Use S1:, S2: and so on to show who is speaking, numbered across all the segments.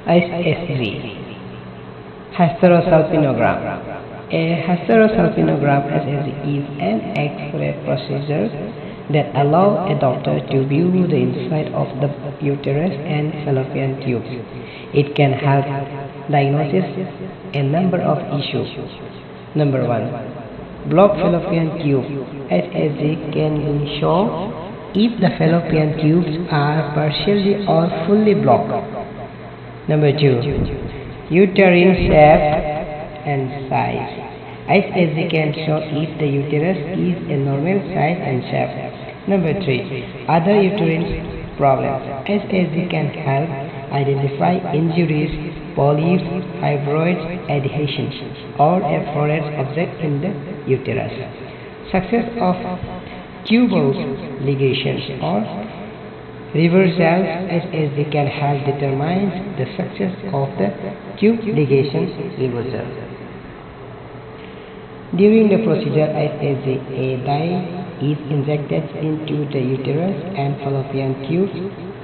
S1: HSG. Hysterosalpingogram. A hysterosalpingogram (HSG) is an X-ray procedure that allows a doctor to view the inside of the uterus and fallopian tubes. It can help diagnose a number of issues. Number 1. Blocked fallopian tube. HSG can show if the fallopian tubes are partially or fully blocked. Number 2. Uterine shape and size. HSG can show if the uterus is a normal size and shape. Number 3. Other uterine problems. HSG can help identify injuries, polyps, fibroids, adhesions, or a foreign object in the uterus. Success of tubal ligations or reversals. HSG can help determine the success of the tube ligation reversal. During the procedure, HSG, a dye is injected into the uterus and fallopian tubes,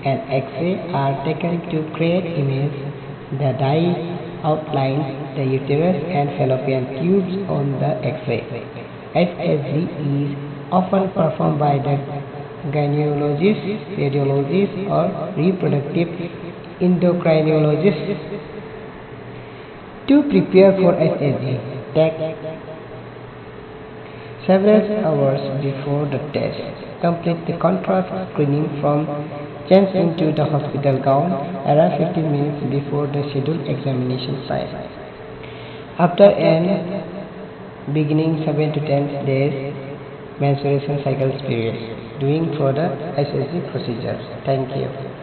S1: and X-rays are taken to create images. The dye outlines the uterus and fallopian tubes on the X-ray. HSG is often performed by the gynecologist, radiologist, or reproductive endocrinologist. To prepare for HSG, take several hours before the test. Complete the contrast screening form. Change into the hospital gown. Arrive 15 minutes before the scheduled examination time. After an beginning 7 to 10 days menstruation cycle period, doing for the HSG procedure. Thank you.